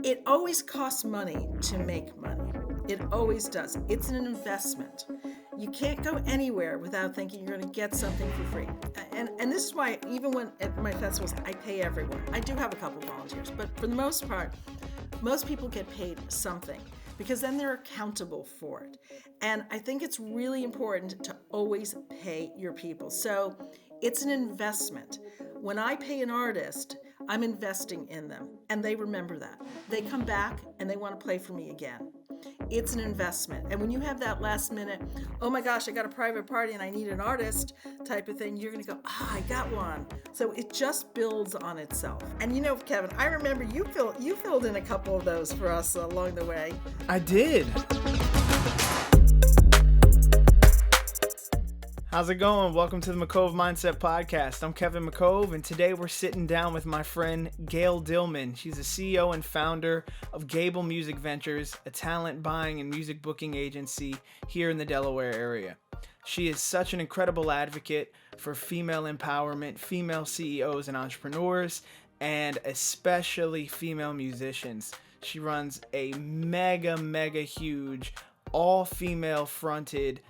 It always costs money to make money. It always does. It's an investment. You can't go anywhere without thinking you're going to get something for free. And this is why, even when at my festivals, I pay everyone. I do have a couple volunteers, but for the most part, most people get paid something because then they're accountable for it. And I think it's really important to always pay your people. So it's an investment. When I pay an artist, I'm investing in them, and they remember that. They come back and they want to play for me again. It's an investment. And when you have that last minute, oh my gosh, I got a private party and I need an artist type of thing, you're going to go, I got one. So it just builds on itself. And you know, Kevin, I remember you filled in a couple of those for us along the way. I did. How's it going? Welcome to the McCove Mindset Podcast. I'm Kevin McCove, and today we're sitting down with my friend Gail Dillman. She's the CEO and founder of Gable Music Ventures, a talent buying and music booking agency here in the Delaware area. She is such an incredible advocate for female empowerment, female CEOs and entrepreneurs, and especially female musicians. She runs a mega huge all-female fronted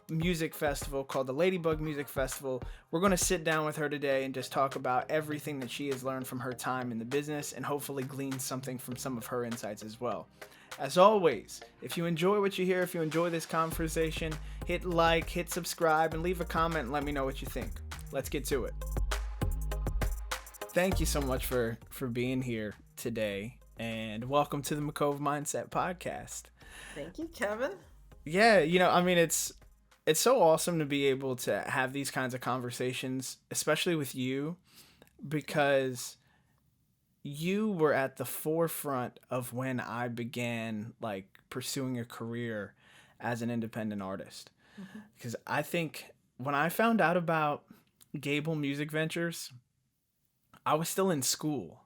music festival called the Ladybug Music Festival. We're going to sit down with her today and just talk about everything that she has learned from her time in the business and hopefully glean something from some of her insights as well. As always, if you enjoy what you hear, if you enjoy this conversation, hit like, hit subscribe, and leave a comment and let me know what you think. Let's get to it. Thank you so much for being here today, and welcome to the McCove Mindset Podcast. Thank you, Kevin. Yeah, it's so awesome to be able to have these kinds of conversations, especially with you, because you were at the forefront of when I began pursuing a career as an independent artist. Mm-hmm. Because I think when I found out about Gable Music Ventures, I was still in school.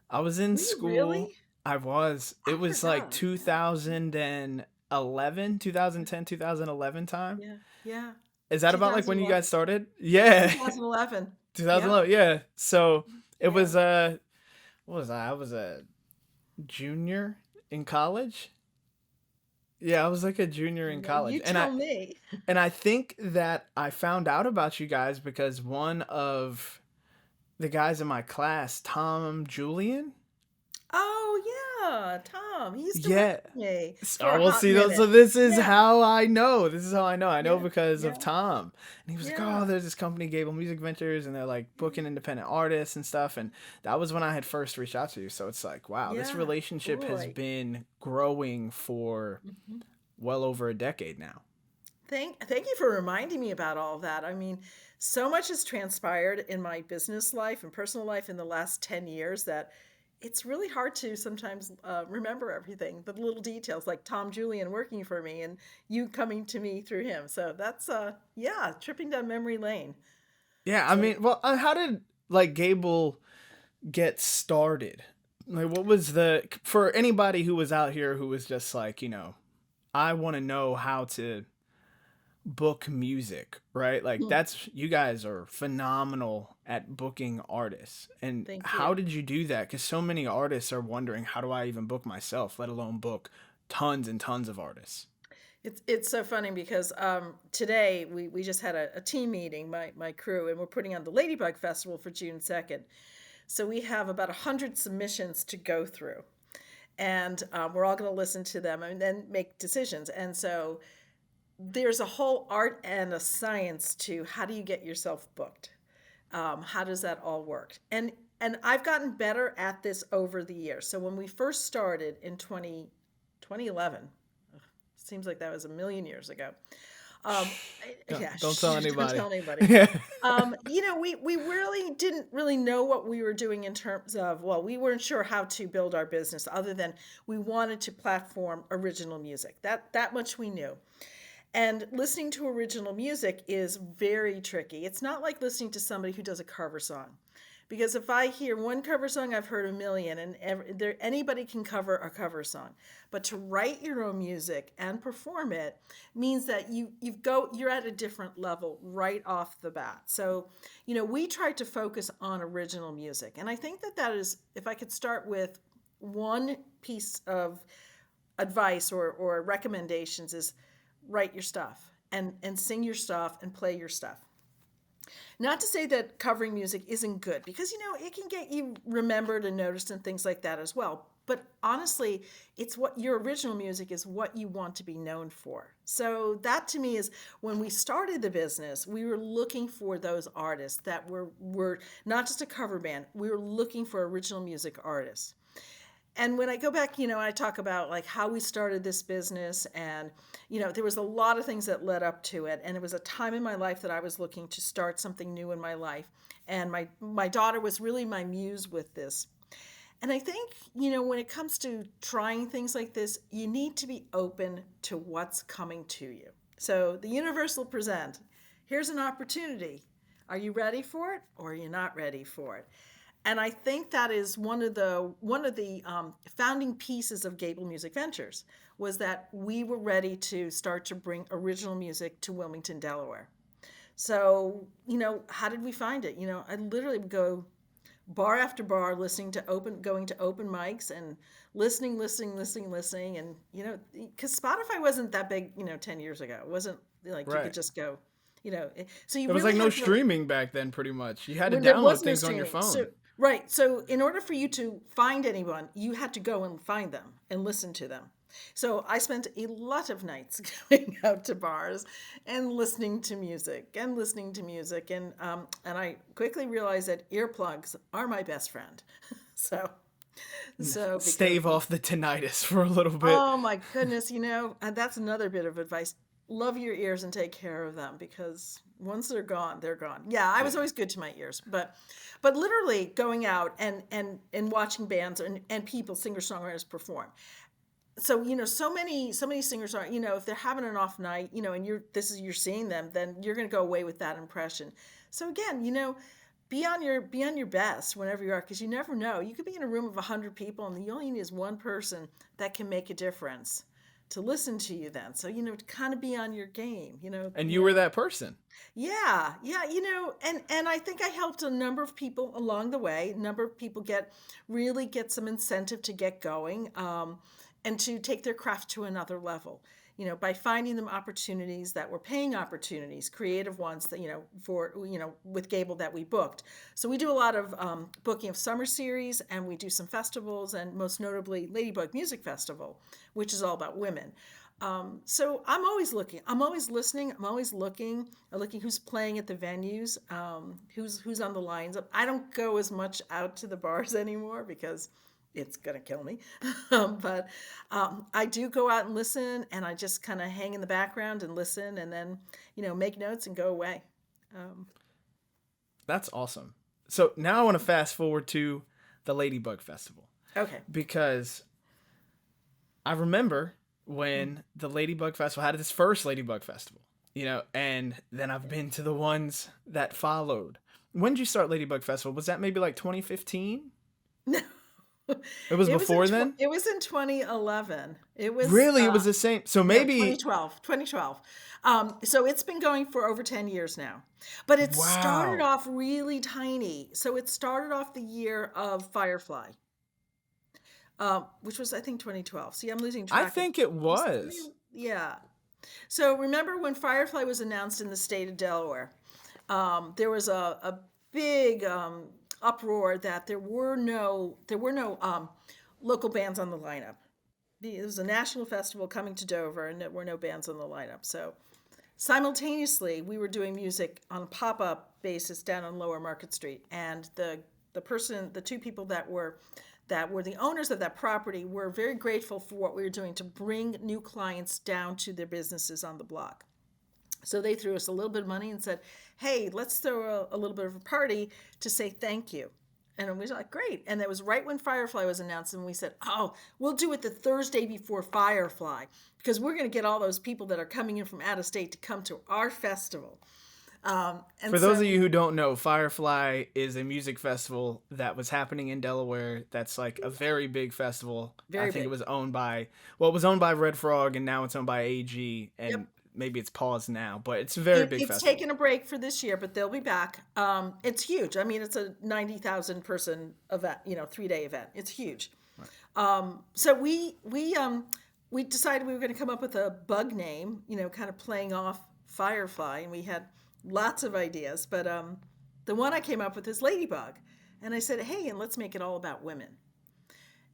I was in school. Really? I was. It was like 2010, 2011 time. Yeah. Is that about like when you guys started? Yeah. 2011. 2011, yeah. So it was, what was I? I was a junior in college. Yeah, I was like a junior in college. You tell me. And I think that I found out about you guys because one of the guys in my class, Tom Julian. Oh yeah, Tom. He used to work with me. So this is how I know. I know because of Tom. And he was like, "Oh, there's this company, Gable Music Ventures, and they're like booking independent artists and stuff." And that was when I had first reached out to you. So it's like, wow, this relationship has been growing for well over a decade now. Thank you for reminding me about all of that. I mean, so much has transpired in my business life and personal life in the last 10 years that it's really hard to sometimes remember everything, the little details, like Tom Julian working for me and you coming to me through him. So that's, tripping down memory lane. Yeah, I mean, well, how did, Gable get started? What was for anybody who was out here who was just like, I want to know how to book music, right? That's, you guys are phenomenal at booking artists. And how did you do that? Because so many artists are wondering, how do I even book myself, let alone book tons and tons of artists? It's so funny because today we just had a team meeting, my crew, and we're putting on the Ladybug Festival for June 2nd. So we have about 100 submissions to go through. And we're all going to listen to them and then make decisions. And so there's a whole art and a science to how do you get yourself booked? How does that all work? And I've gotten better at this over the years. So when we first started in 2011, seems like that was a million years ago. Don't tell anybody. Don't tell anybody. We really didn't really know what we were doing in terms of, we weren't sure how to build our business other than we wanted to platform original music. That much we knew. And listening to original music is very tricky. It's not like listening to somebody who does a cover song. Because if I hear one cover song, I've heard a million, and anybody can cover a cover song. But to write your own music and perform it means that you're at a different level right off the bat. So, we try to focus on original music. And I think that is, if I could start with one piece of advice or recommendations is write your stuff and sing your stuff and play your stuff. Not to say that covering music isn't good, because it can get you remembered and noticed and things like that as well. But honestly, it's what your original music is, what you want to be known for. So that to me is, when we started the business, we were looking for those artists that were not just a cover band. We were looking for original music artists. And when I go back, I talk about like how we started this business, and, there was a lot of things that led up to it. And it was a time in my life that I was looking to start something new in my life. And my daughter was really my muse with this. And I think, when it comes to trying things like this, you need to be open to what's coming to you. So the universe will present, here's an opportunity. Are you ready for it, or are you not ready for it? And I think that is one of the founding pieces of Gable Music Ventures, was that we were ready to start to bring original music to Wilmington, Delaware. So, how did we find it? I literally would go bar after bar, going to open mics and listening. And, because Spotify wasn't that big, 10 years ago. It wasn't like you could just go, so you It was really like no had to, streaming back then, pretty much. You had to there was download no things on your streaming. phone. Right. So in order for you to find anyone, you had to go and find them and listen to them. So I spent a lot of nights going out to bars and listening to music. And I quickly realized that earplugs are my best friend. So Stave off the tinnitus for a little bit. oh my goodness, and that's another bit of advice. Love your ears and take care of them, because once they're gone, they're gone. Yeah, I was always good to my ears, but literally going out and watching bands and people, singer-songwriters perform. So, so many singers are, if they're having an off night, and you're seeing them, then you're going to go away with that impression. So again, be on your best whenever you are, because you never know. You could be in a room of 100 people, and you only need is one person that can make a difference to listen to you then. So, to kind of be on your game, And you were that person. Yeah. And I think I helped a number of people along the way. A number of people get some incentive to get going, and to take their craft to another level, by finding them opportunities that were paying opportunities, creative ones that, with Gable that we booked. So we do a lot of booking of summer series, and we do some festivals, and most notably Ladybug Music Festival, which is all about women. So I'm always looking. I'm always listening. I'm always looking. I'm looking who's playing at the venues, who's on the lines. I don't go as much out to the bars anymore, because it's going to kill me. But I do go out and listen, and I just kind of hang in the background and listen, and then, make notes and go away. That's awesome. So now I want to fast forward to the Ladybug Festival. Okay. Because I remember when the Ladybug Festival had its first Ladybug Festival, and then I've been to the ones that followed. When did you start Ladybug Festival? Was that maybe like 2015? No. It was before then? It was in 2011. It was really, it was the same. So maybe 2012. So it's been going for over 10 years now. But it started off really tiny. So it started off the year of Firefly, which was, I think, 2012. See, I'm losing track. I think it was. Yeah. So remember when Firefly was announced in the state of Delaware? There was a big uproar that there were no local bands on the lineup. It was a national festival coming to Dover, and there were no bands on the lineup. So simultaneously, we were doing music on a pop-up basis down on Lower Market Street, and the two people that were the owners of that property were very grateful for what we were doing to bring new clients down to their businesses on the block. So they threw us a little bit of money and said, hey, let's throw a little bit of a party to say thank you. And we were like, great. And that was right when Firefly was announced. And we said, oh, we'll do it the Thursday before Firefly, because we're going to get all those people that are coming in from out of state to come to our festival. For those of you who don't know, Firefly is a music festival that was happening in Delaware. That's like a very big festival. I think it was owned by Red Frog, and now it's owned by AG. And Yep. Maybe it's paused now, but it's a very big festival. It's taken a break for this year, but they'll be back. It's huge. I mean, it's a 90,000 person event, 3-day event. It's huge. So we decided we were going to come up with a bug name, kind of playing off Firefly, and we had lots of ideas. But the one I came up with is Ladybug, and I said, hey, and let's make it all about women.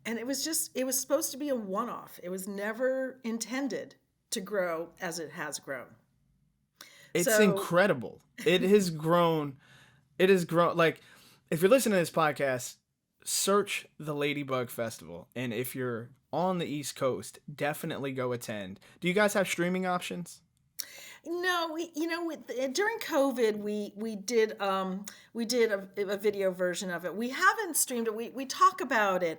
And it was supposed to be a one-off. It was never intended to grow as it has grown. It's incredible. It has grown. It has grown. Like, if you're listening to this podcast, search the Ladybug Festival. And if you're on the East Coast, definitely go attend. Do you guys have streaming options? No, during COVID, we did a video version of it. We haven't streamed it. We talk about it.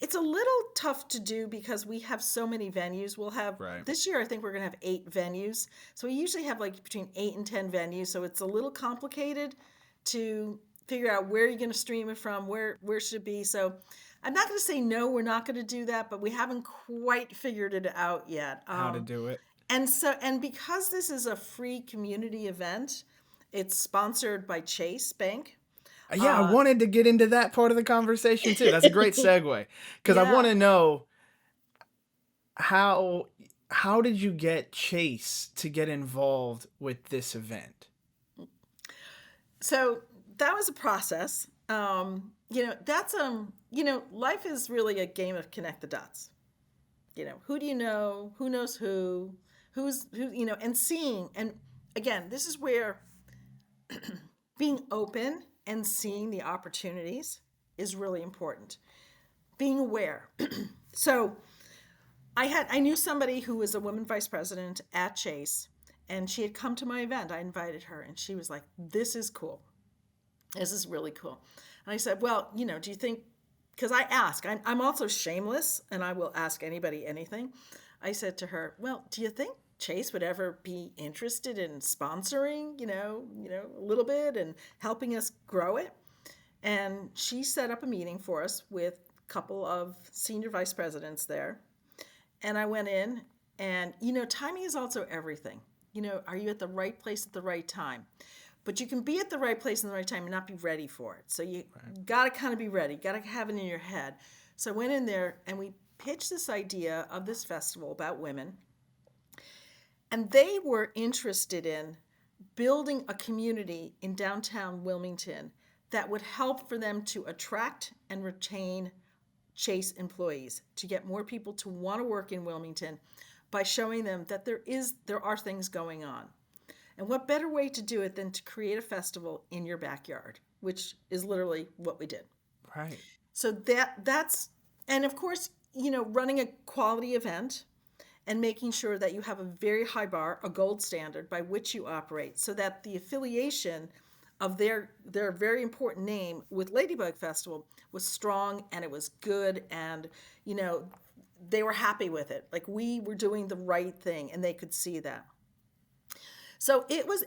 It's a little tough to do because we have so many venues. We'll have this year. I think we're going to have 8 venues. So we usually have like between 8 and 10 venues. So it's a little complicated to figure out where you're going to stream it from, where should it be. So I'm not going to say no, we're not going to do that, but we haven't quite figured it out yet. How to do it. And because this is a free community event, it's sponsored by Chase Bank. Yeah, I wanted to get into that part of the conversation too. That's a great segue because I want to know how did you get Chase to get involved with this event? So that was a process. That's life is really a game of connect the dots. Who do you know? Who knows who? Who's and seeing. And again, this is where being open and seeing the opportunities is really important. Being aware. So I knew somebody who was a woman vice president at Chase, and she had come to my event. I invited her, and she was like, this is cool. This is really cool. And I said, well, do you think, because I ask, I'm also shameless, and I will ask anybody anything. I said to her, well, do you think Chase would ever be interested in sponsoring, a little bit and helping us grow it? And she set up a meeting for us with a couple of senior vice presidents there. And I went in, and, timing is also everything. Are you at the right place at the right time? But you can be at the right place in the right time and not be ready for it. So you got to kind of be ready, got to have it in your head. So I went in there, and we pitched this idea of this festival about women. And they were interested in building a community in downtown Wilmington that would help for them to attract and retain Chase employees, to get more people to want to work in Wilmington by showing them that there are things going on. And what better way to do it than to create a festival in your backyard, which is literally what we did. Right. So that's, and of course, running a quality event and making sure that you have a very high bar, a gold standard by which you operate, so that the affiliation of their very important name with Ladybug Festival was strong, and it was good, and they were happy with it. Like, we were doing the right thing, and they could see that. So it's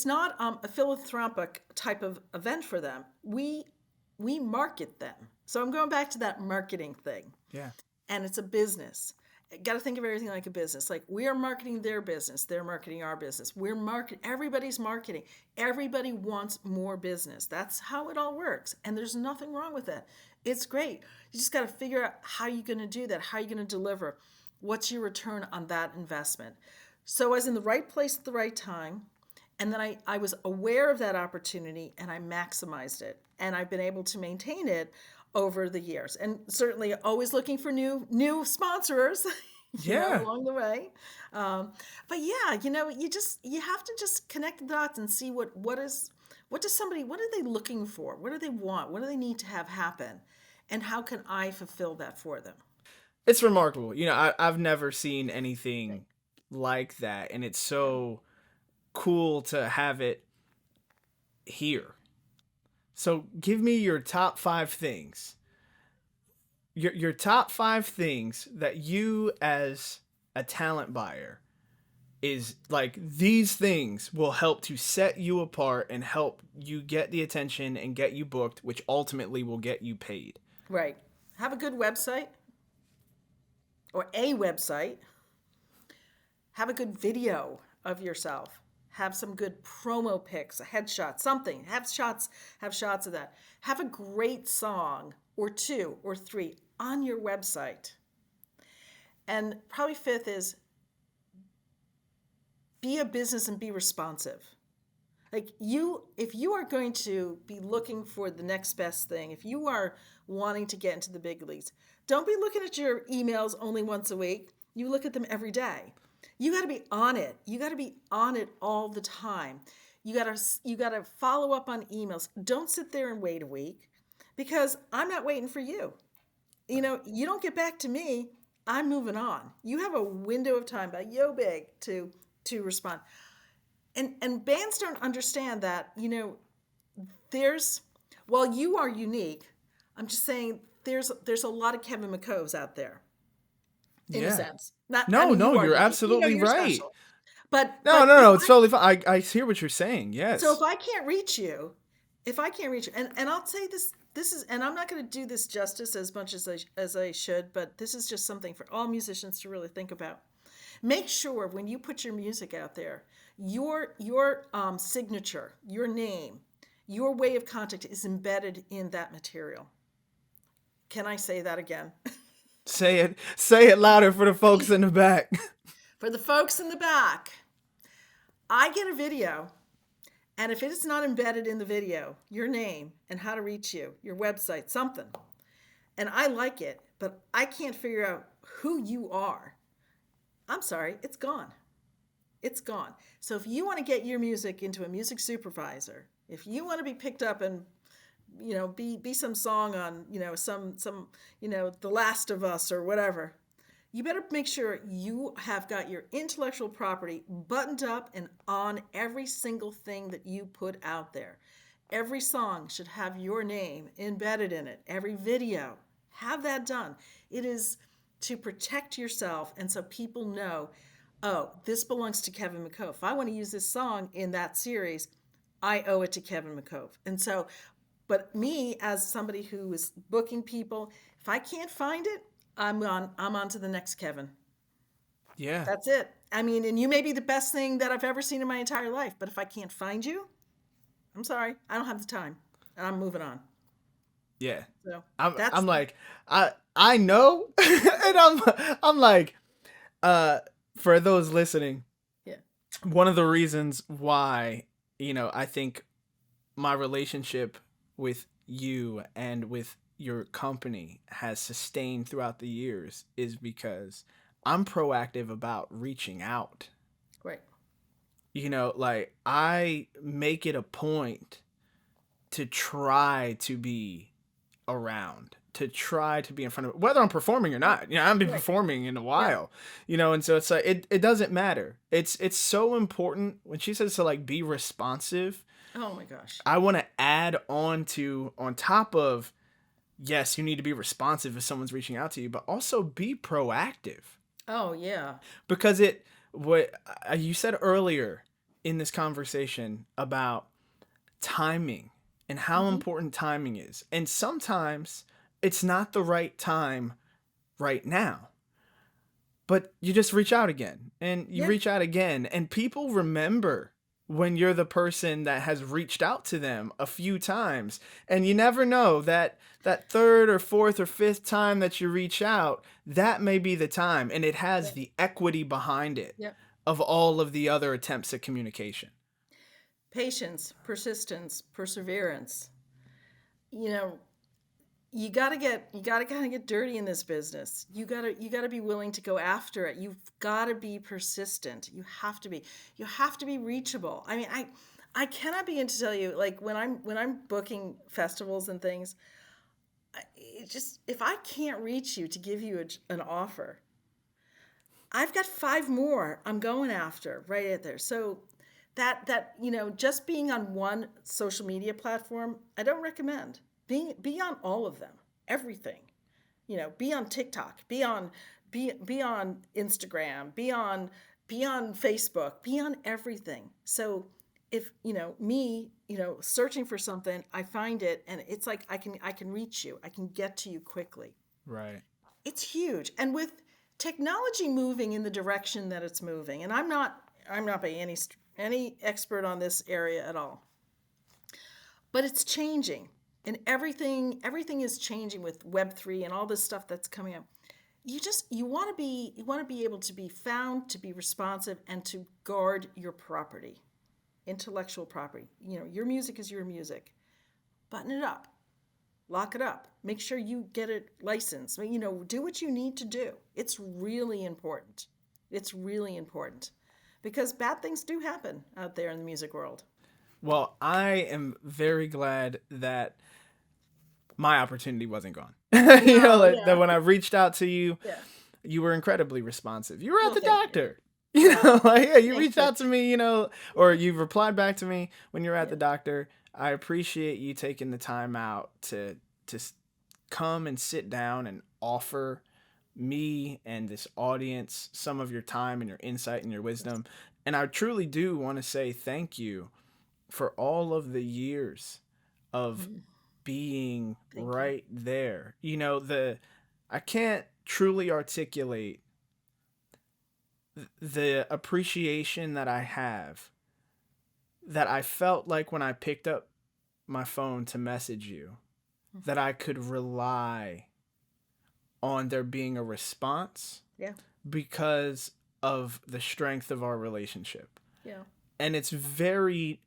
not a philanthropic type of event for them. We market them. So I'm going back to that marketing thing. Yeah. And it's a business. Got to think of everything like a business. Like, we are marketing their business. They're marketing our business. Everybody's marketing. Everybody wants more business. That's how it all works. And there's nothing wrong with that. It's great. You just got to figure out how you're going to do that. How you're going to deliver. What's your return on that investment? So I was in the right place at the right time. And then I was aware of that opportunity, and I maximized it. And I've been able to maintain it over the years, and certainly always looking for new sponsors along the way. But yeah, you have to just connect the dots and see what are they looking for? What do they want? What do they need to have happen? And how can I fulfill that for them? It's remarkable. I've never seen anything like that, and it's so cool to have it here. So give me your top 5 things. Your top 5 things that you as a talent buyer is like, these things will help to set you apart and help you get the attention and get you booked, which ultimately will get you paid. Right. Have a good website, or a website. Have a good video of yourself. Have some good promo pics, a headshot, something. Have shots of that. Have a great song or 2 or 3 on your website. And probably 5th is be a business and be responsive. Like if you are going to be looking for the next best thing, if you are wanting to get into the big leagues, don't be looking at your emails only once a week. You look at them every day. You got to be on it. You got to be on it all the time. You got to follow up on emails. Don't sit there and wait a week, because I'm not waiting for you. You don't get back to me, I'm moving on. You have a window of time, about yo big, to respond. And bands don't understand that, while you are unique, I'm just saying there's a lot of Kevin McCoves out there, in a sense. You're absolutely you're right. special. But it's totally fine. I hear what you're saying. Yes. So if I can't reach you, and I'll say this is, and I'm not going to do this justice as much as I should, but this is just something for all musicians to really think about. Make sure when you put your music out there, your signature, your name, your way of contact is embedded in that material. Can I say that again? Say it louder for the folks in the back. For the folks in the back, I get a video, and if it is not embedded in the video, your name and how to reach you, your website, something, and I like it, but I can't figure out who you are, I'm sorry, it's gone. It's gone. So if you want to get your music into a music supervisor, if you want to be picked up and be some song on some The Last of Us or whatever, you better make sure you have got your intellectual property buttoned up and on every single thing that you put out there. Every song should have your name embedded in it. Every video, have that done. It is to protect yourself, and so people know, oh, this belongs to Kevin McCove. If I want to use this song in that series, I owe it to Kevin McCove. And so, but me as somebody who is booking people, if I can't find it, I'm on to the next Kevin. Yeah. That's it. I mean, and you may be the best thing that I've ever seen in my entire life, but if I can't find you, I'm sorry, I don't have the time, and I'm moving on. Yeah. So I'm like, I know, and I'm like, for those listening, yeah, one of the reasons why, I think my relationship with you and with your company has sustained throughout the years is because I'm proactive about reaching out. Right. Like I make it a point to try to be around, to try to be in front of, whether I'm performing or not. I haven't been performing in a while, and so it's like it doesn't matter. It's so important when she says to like be responsive. Oh my gosh. I want to add on top of, yes, you need to be responsive if someone's reaching out to you, but also be proactive. Oh yeah. Because what you said earlier in this conversation about timing and how important timing is. And sometimes it's not the right time right now, but you just reach out again and you reach out again, and people remember when you're the person that has reached out to them a few times, and you never know that third or fourth or fifth time that you reach out, that may be the time, and it has the equity behind it of all of the other attempts at communication. Patience, persistence, perseverance. You gotta kind of get dirty in this business. You gotta be willing to go after it. You've gotta be persistent. You have to be reachable. I mean, I cannot begin to tell you, like when I'm booking festivals and things, if I can't reach you to give you an offer, I've got 5 more I'm going after right at there. So that just being on one social media platform, I don't recommend. Be on all of them, everything. Be on TikTok, be on Instagram, be on Facebook, be on everything. So if me, searching for something, I find it, and it's like I can reach you, I can get to you quickly. Right. It's huge, and with technology moving in the direction that it's moving, and I'm not by any expert on this area at all, but it's changing. And everything is changing with Web3 and all this stuff that's coming up. You want to be able to be found, to be responsive, and to guard your property, intellectual property. Your music is your music. Button it up, lock it up, make sure you get it licensed. Do what you need to do. It's really important. It's really important because bad things do happen out there in the music world. Well, I am very glad that my opportunity wasn't gone. That when I reached out to you, you were incredibly responsive. You were at the doctor. You reached out to me, or you replied back to me when you were at the doctor. I appreciate you taking the time out to come and sit down and offer me and this audience some of your time and your insight and your wisdom. And I truly do want to say thank you for all of the years of being right there. I can't truly articulate the appreciation that I have, that I felt like when I picked up my phone to message you, that I could rely on there being a response because of the strength of our relationship. Yeah. And it's very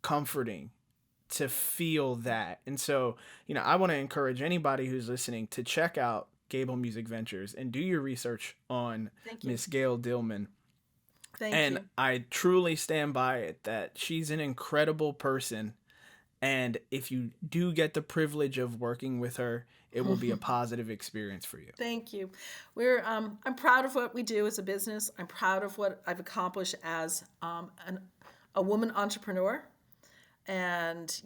comforting to feel that. And so, I want to encourage anybody who's listening to check out Gable Music Ventures and do your research on Miss Gail Dillman. Thank you. And I truly stand by it that she's an incredible person. And if you do get the privilege of working with her, it will be a positive experience for you. Thank you. I'm proud of what we do as a business. I'm proud of what I've accomplished as a woman entrepreneur. And,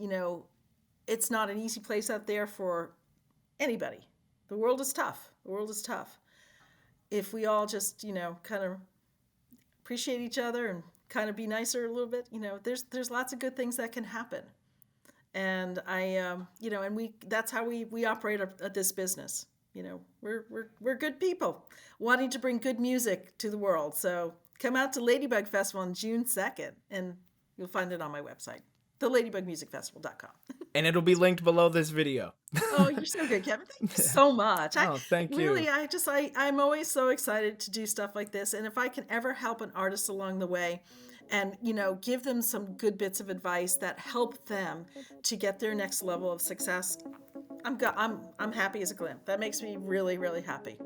it's not an easy place out there for anybody. The world is tough. If we all just, kind of appreciate each other and kind of be nicer a little bit, there's lots of good things that can happen. And that's how we operate this business. We're good people wanting to bring good music to the world. So come out to Ladybug Festival on June 2nd, and you'll find it on my website, theladybugmusicfestival.com. And it'll be linked below this video. Oh, you're so good, Kevin. Thank you so much. Thank you. Really, I'm always so excited to do stuff like this. And if I can ever help an artist along the way and, give them some good bits of advice that help them to get their next level of success, I'm happy as a clam. That makes me really, really happy.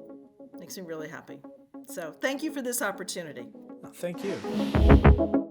So thank you for this opportunity. Thank you.